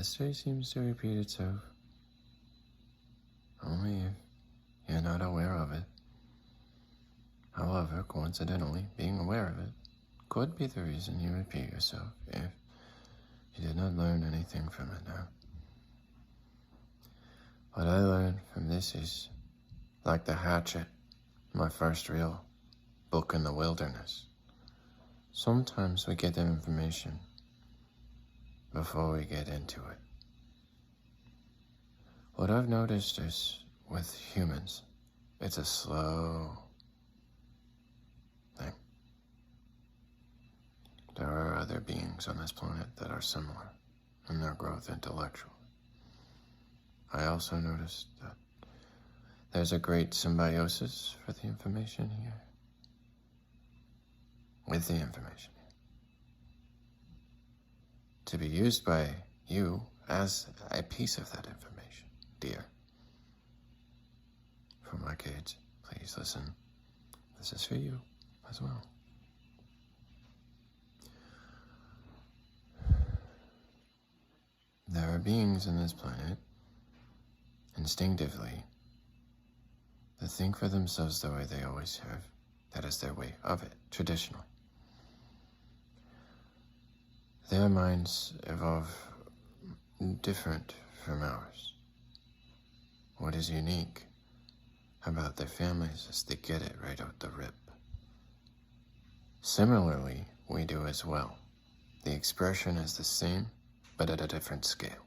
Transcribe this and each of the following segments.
History seems to repeat itself. Only if you're not aware of it. However, coincidentally, being aware of it could be the reason you repeat yourself if you did not learn anything from it now. What I learned from this is like the hatchet, my first real book in the wilderness. Sometimes we get the information before we get into it. What I've noticed is with humans, it's a slow thing. There are other beings on this planet that are similar in their growth intellectually. I also noticed that there's a great symbiosis for the information here. With the information here. To be used by you as a piece of that information, dear. For my kids, please listen. This is for you as well. There are beings on this planet, instinctively, that think for themselves the way they always have. That is their way of it, traditionally. Their minds evolve different from ours. What is unique about their families is they get it right out the rip. Similarly, we do as well. The expression is the same, but at a different scale.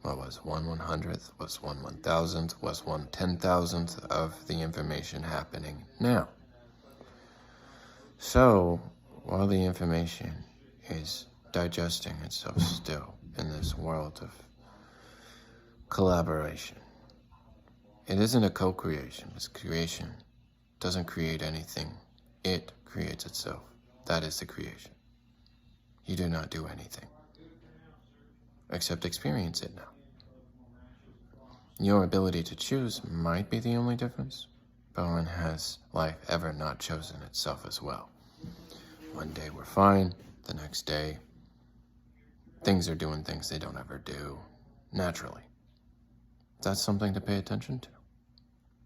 What was 1/100th, was 1/1000th, was 1/10,000th of the information happening now. So, while the information is digesting itself still in this world of collaboration, it isn't a co-creation. It's creation. It doesn't create anything. It creates itself. That is the creation. You do not do anything except experience it now. Your ability to choose might be the only difference, but when has life ever not chosen itself as well? One day we're fine, the next day things are doing things they don't ever do, naturally. That's something to pay attention to,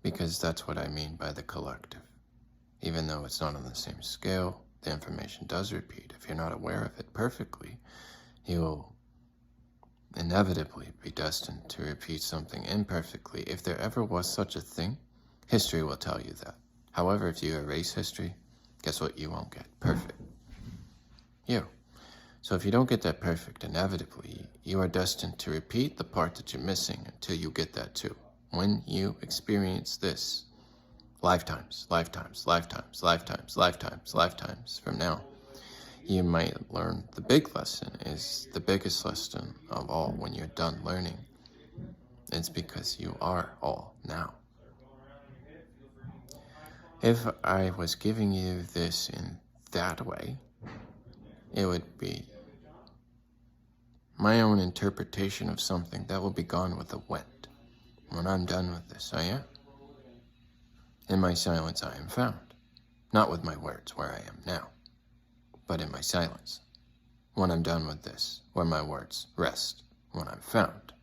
because that's what I mean by the collective. Even though it's not on the same scale, the information does repeat. If you're not aware of it perfectly, you'll inevitably be destined to repeat something imperfectly. If there ever was such a thing, history will tell you that. However, if you erase history, guess what you won't get? Perfect. You. So if you don't get that perfect, inevitably, you are destined to repeat the part that you're missing until you get that too. When you experience this, lifetimes from now, you might learn the big lesson is the biggest lesson of all when you're done learning. It's because you are all now. If I was giving you this in that way, it would be my own interpretation of something that will be gone with the wind. When I'm done with this, I am. In my silence I am found. Not with my words where I am now, but in my silence. When I'm done with this, where my words rest, when I'm found.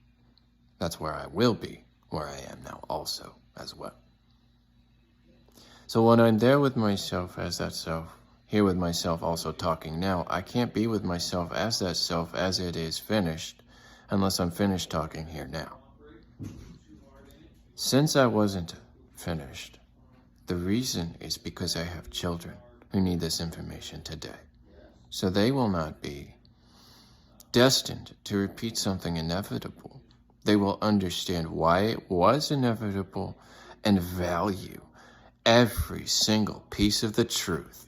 That's where I will be, where I am now also, as well. So when I'm there with myself as that self, here with myself also talking now, I can't be with myself as that self as it is finished, unless I'm finished talking here now. Since I wasn't finished, the reason is because I have children who need this information today. So they will not be destined to repeat something inevitable. They will understand why it was inevitable and value every single piece of the truth,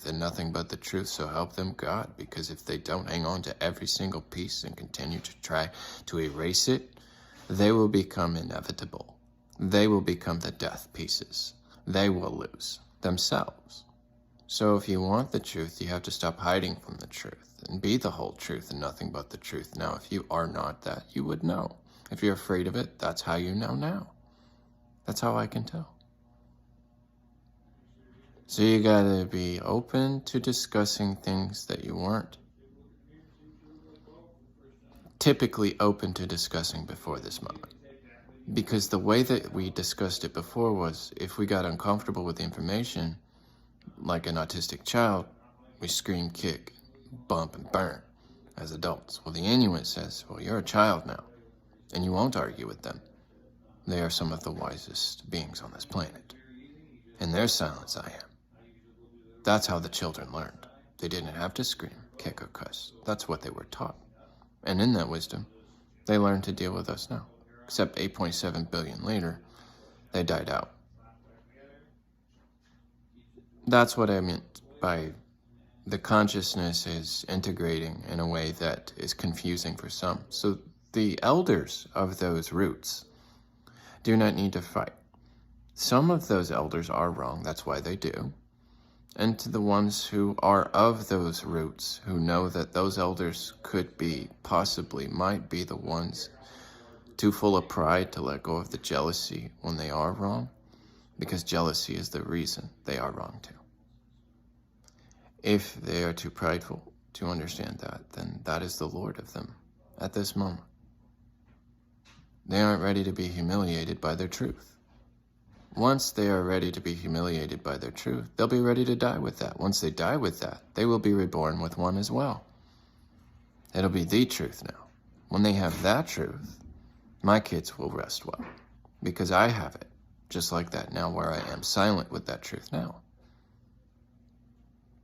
and nothing but the truth, so help them God. Because if they don't hang on to every single piece and continue to try to erase it, they will become inevitable. They will become the death pieces. They will lose themselves. So if you want the truth, you have to stop hiding from the truth and be the whole truth and nothing but the truth. Now, if you are not that, you would know. If you're afraid of it, that's how you know now. That's how I can tell. So you gotta be open to discussing things that you weren't typically open to discussing before this moment. Because the way that we discussed it before was, if we got uncomfortable with the information, like an autistic child, we scream, kick, bump, and burn as adults. Well, the Inuit says, well, you're a child now, and you won't argue with them. They are some of the wisest beings on this planet. In their silence, I am. That's how the children learned. They didn't have to scream, kick, or cuss. That's what they were taught. And in that wisdom, they learned to deal with us now. Except 8.7 billion later, they died out. That's what I meant by the consciousness is integrating in a way that is confusing for some. So the elders of those roots do not need to fight. Some of those elders are wrong, that's why they do. And to the ones who are of those roots, who know that those elders could be, possibly, might be the ones too full of pride to let go of the jealousy when they are wrong, because jealousy is the reason they are wrong too. If they are too prideful to understand that, then that is the Lord of them at this moment. They aren't ready to be humiliated by their truth. Once they are ready to be humiliated by their truth, they'll be ready to die with that. Once they die with that, they will be reborn with one as well. It'll be the truth now. When they have that truth, my kids will rest well, because I have it, just like that now, where I am silent with that truth now.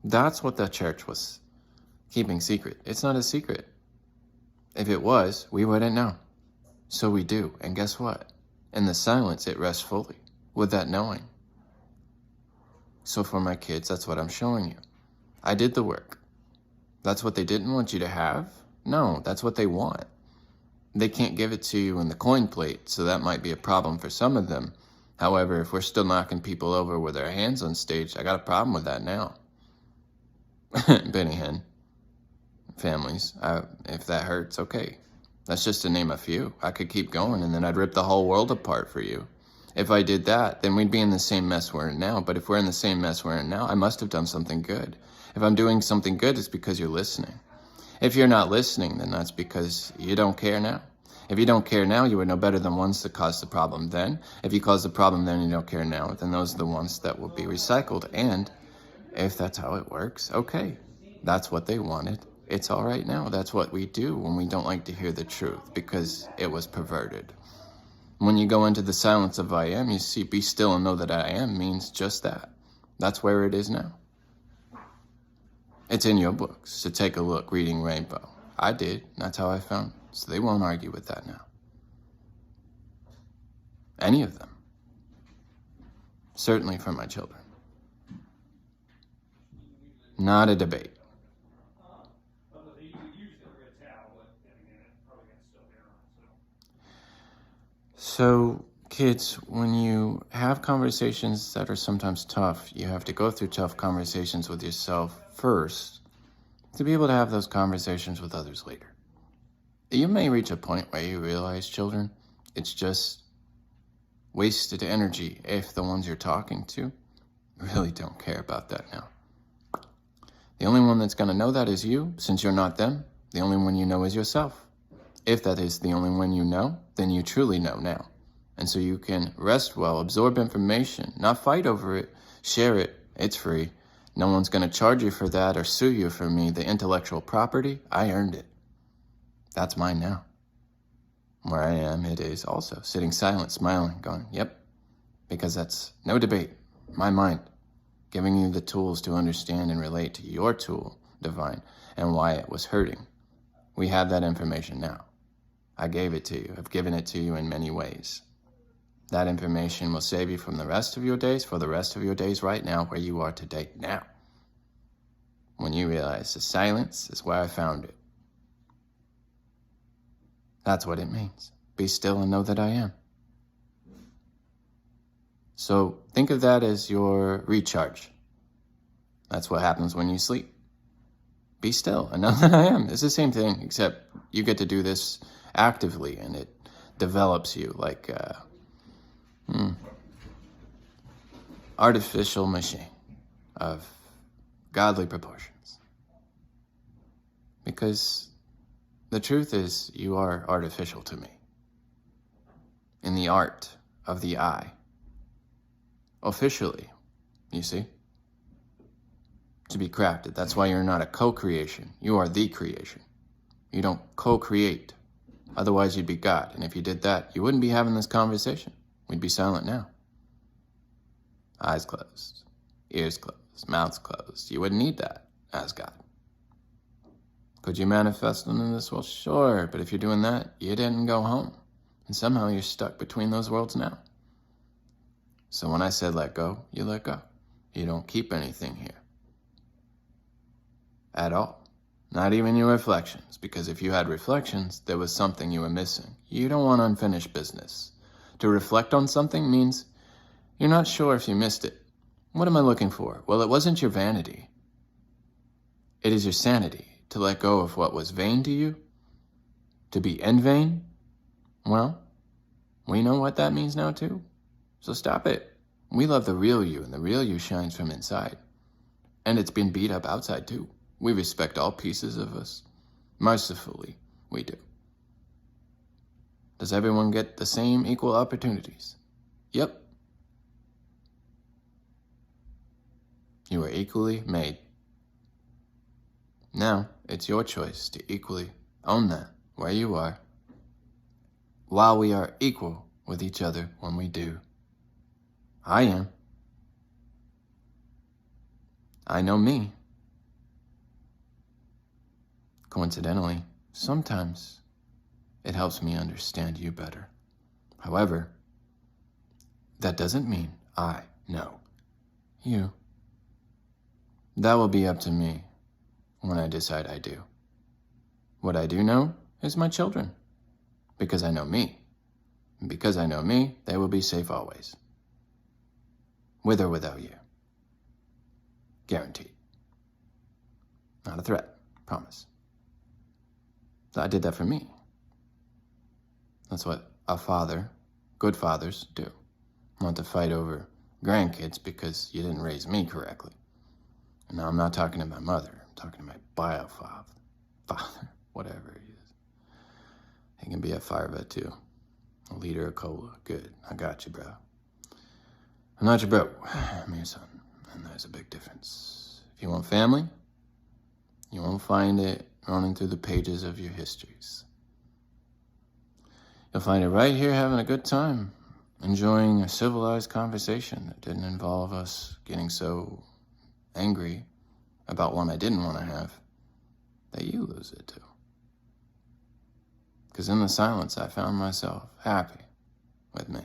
That's what the church was keeping secret. It's not a secret. If it was, we wouldn't know. So we do, and guess what? In the silence, it rests fully with that knowing. So for my kids, that's what I'm showing you. I did the work. That's what they didn't want you to have? No, that's what they want. They can't give it to you in the coin plate, so that might be a problem for some of them. However, if we're still knocking people over with our hands on stage, I got a problem with that now. Benny Hinn families, if that hurts, okay. That's just to name a few. I could keep going, and then I'd rip the whole world apart for you. If I did that, then we'd be in the same mess we're in now. But if we're in the same mess we're in now, I must have done something good. If I'm doing something good, it's because you're listening. If you're not listening, then that's because you don't care now. If you don't care now, you would know better than ones that caused the problem then. If you caused the problem then and you don't care now, then those are the ones that will be recycled. And if that's how it works, okay. That's what they wanted. It's all right now. That's what we do when we don't like to hear the truth, because it was perverted. When you go into the silence of I am, you see, be still and know that I am means just that. That's where it is now. It's in your books, so take a look, reading Rainbow. I did, that's how I found it. So they won't argue with that now. Any of them. Certainly for my children. Not a debate. So, kids, when you have conversations that are sometimes tough, you have to go through tough conversations with yourself first to be able to have those conversations with others later. You may reach a point where you realize, children, it's just wasted energy if the ones you're talking to really don't care about that now. The only one that's going to know that is you, since you're not them. The only one you know is yourself. If that is the only one you know, then you truly know now. And so you can rest well, absorb information, not fight over it, share it, it's free. No one's going to charge you for that or sue you for me. The intellectual property, I earned it. That's mine now. Where I am, it is also sitting silent, smiling, going, yep, because that's no debate. My mind, giving you the tools to understand and relate to your tool, divine, and why it was hurting. We have that information now. I gave it to you. I've given it to you in many ways. That information will save you from the rest of your days, for the rest of your days right now, where you are today, now. When you realize the silence is where I found it. That's what it means. Be still and know that I am. So think of that as your recharge. That's what happens when you sleep. Be still and know that I am. It's the same thing, except you get to do this actively, and it develops you like artificial machine. of godly proportions. Because the truth is, you are artificial to me. In the art of the eye. Officially, you see? To be crafted. That's why you're not a co-creation. You are the creation. You don't co-create. Otherwise, you'd be God. And if you did that, you wouldn't be having this conversation. We'd be silent now. Eyes closed. Ears closed. Mouths closed. You wouldn't need that as God. Could you manifest them in this world? Sure. But if you're doing that, you didn't go home. And somehow you're stuck between those worlds now. So when I said let go, you let go. You don't keep anything here. At all. Not even your reflections, because if you had reflections, there was something you were missing. You don't want unfinished business. To reflect on something means you're not sure if you missed it. What am I looking for? Well, it wasn't your vanity. It is your sanity to let go of what was vain to you. To be in vain? Well, we know what that means now too. So stop it. We love the real you, and the real you shines from inside. And it's been beat up outside too. We respect all pieces of us. Mercifully, we do. Does everyone get the same equal opportunities? Yep. You are equally made. Now, it's your choice to equally own that where you are, while we are equal with each other when we do. I am. I know me. Coincidentally, sometimes it helps me understand you better. However, that doesn't mean I know you. That will be up to me when I decide I do. What I do know is my children, because I know me. And because I know me, they will be safe always. With or without you. Guaranteed. Not a threat, promise. I did that for me. That's what a father, good fathers, do. Not to fight over grandkids because you didn't raise me correctly. And now I'm not talking to my mother. I'm talking to my father, whatever he is. He can be a fire vet too. A liter of cola. Good. I got you, bro. I'm not your bro. I'm your son. And there's a big difference. If you want family, you won't find it running through the pages of your histories. You'll find it right here having a good time, enjoying a civilized conversation that didn't involve us getting so angry about one I didn't want to have that you lose it too. Because in the silence, I found myself happy with me.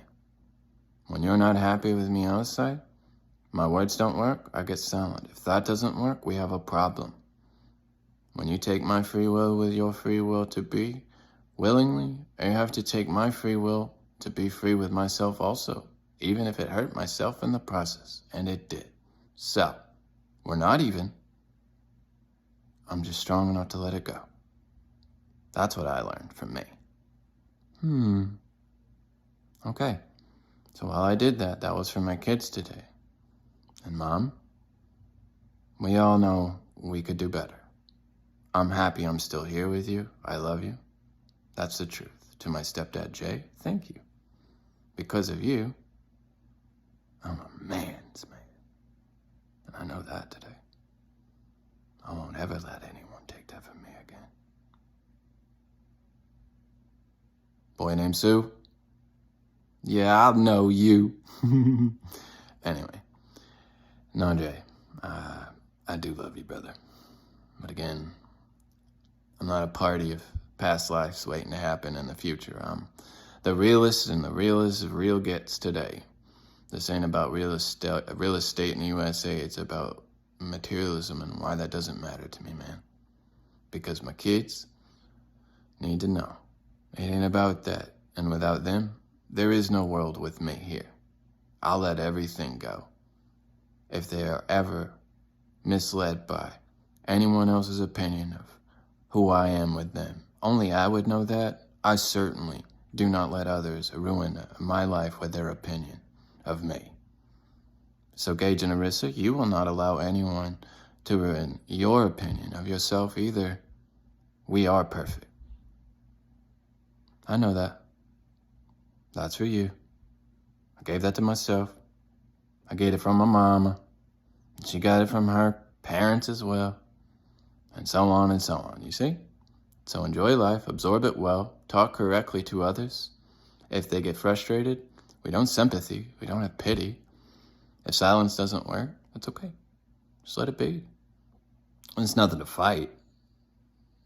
When you're not happy with me outside, my words don't work, I get silent. If that doesn't work, we have a problem. When you take my free will with your free will to be willingly, I have to take my free will to be free with myself also, even if it hurt myself in the process, and it did. So, we're not even. I'm just strong enough to let it go. That's what I learned from me. Okay. So while I did that, that was for my kids today. And Mom, we all know we could do better. I'm happy I'm still here with you. I love you. That's the truth. To my stepdad, Jay, thank you. Because of you, I'm a man's man. And I know that today. I won't ever let anyone take that from me again. Boy named Sue? Yeah, I know you. Anyway, no, Jay, I do love you, brother. But again, I'm not a party of past lives waiting to happen in the future. I'm the realist, and the realest of real gets today. This ain't about real estate in the USA. It's about materialism and why that doesn't matter to me, man. Because my kids need to know. It ain't about that. And without them, there is no world with me here. I'll let everything go. If they are ever misled by anyone else's opinion of who I am with them, only I would know that. I certainly do not let others ruin my life with their opinion of me. So Gage and Arissa, you will not allow anyone to ruin your opinion of yourself either. We are perfect. I know that. That's for you. I gave that to myself. I get it from my mama. She got it from her parents as well. And so on and so on, you see? So enjoy life, absorb it well, talk correctly to others. If they get frustrated, we don't sympathy, we don't have pity. If silence doesn't work, it's okay. Just let it be. It's nothing to fight.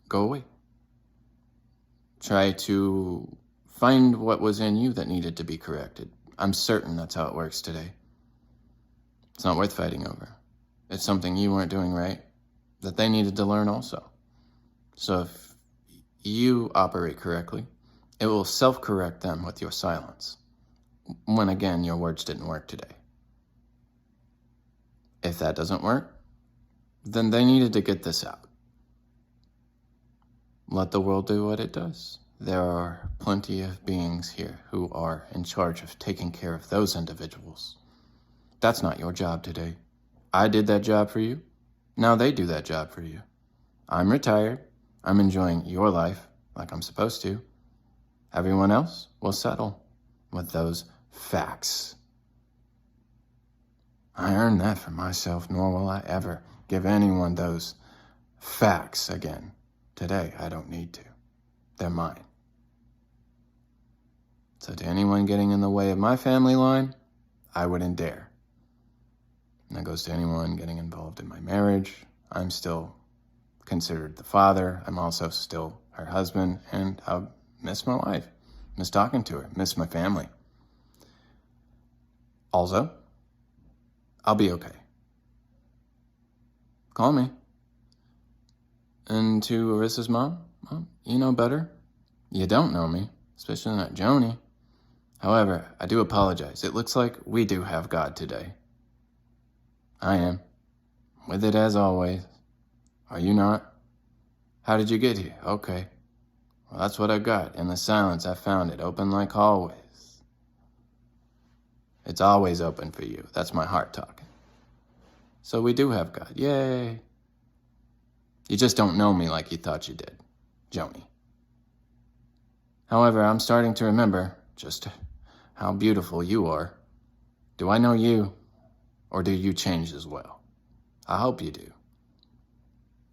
Go away. Try to find what was in you that needed to be corrected. I'm certain that's how it works today. It's not worth fighting over. It's something you weren't doing right that they needed to learn also. So if you operate correctly, it will self-correct them with your silence, when again your words didn't work today. If that doesn't work, then they needed to get this out. Let the world do what it does. There are plenty of beings here who are in charge of taking care of those individuals. That's not your job today. I did that job for you. Now they do that job for you. I'm retired. I'm enjoying your life like I'm supposed to. Everyone else will settle with those facts. I earned that for myself, nor will I ever give anyone those facts again. Today, I don't need to. They're mine. So to anyone getting in the way of my family line, I wouldn't dare. And that goes to anyone getting involved in my marriage. I'm still considered the father. I'm also still her husband, and I miss my wife, miss talking to her, miss my family. Also, I'll be okay. Call me. And to Arissa's mom, well, you know better. You don't know me, especially not Joni. However, I do apologize. It looks like we do have God today. I am. With it as always. Are you not? How did you get here? Okay. Well, that's what I got. In the silence, I found it, open like always. It's always open for you. That's my heart talking. So we do have God. Yay. You just don't know me like you thought you did, Joni. However, I'm starting to remember just how beautiful you are. Do I know you, or do you change as well? I hope you do.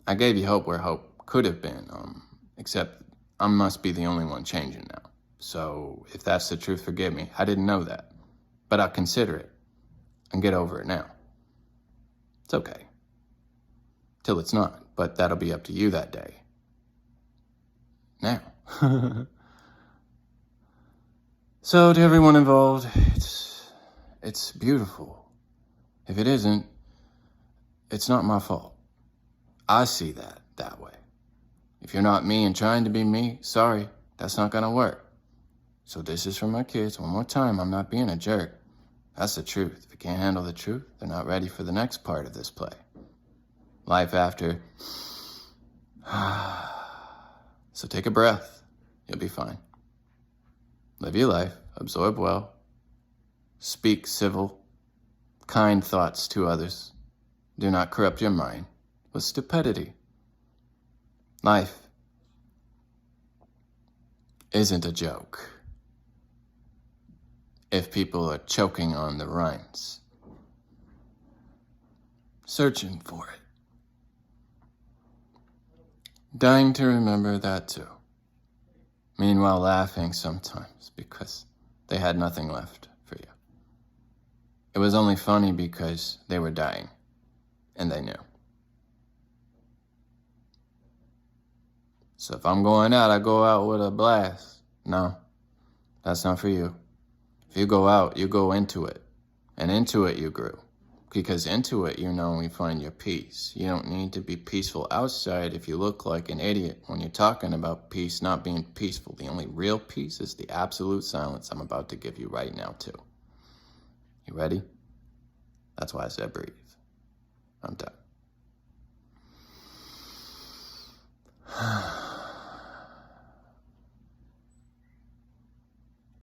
I gave you hope where hope could have been, except I must be the only one changing now. So if that's the truth, forgive me. I didn't know that. But I'll consider it and get over it now. It's okay. Till it's not, but that'll be up to you that day. Now. So to everyone involved, it's beautiful. If it isn't, it's not my fault. I see that way. If you're not me and trying to be me, sorry, that's not gonna work. So this is for my kids. One more time, I'm not being a jerk. That's the truth. If you can't handle the truth, they're not ready for the next part of this play. Life after. So take a breath. You'll be fine. Live your life. Absorb well. Speak civil, kind thoughts to others. Do not corrupt your mind with stupidity. Life isn't a joke if people are choking on the rhymes, searching for it, dying to remember that too. Meanwhile, laughing sometimes because they had nothing left for you. It was only funny because they were dying, and they knew. So if I'm going out, I go out with a blast. No, that's not for you. If you go out, you go into it. And into it you grew. Because into it, you know, you find your peace. You don't need to be peaceful outside if you look like an idiot when you're talking about peace not being peaceful. The only real peace is the absolute silence I'm about to give you right now, too. You ready? That's why I said breathe. I'm done.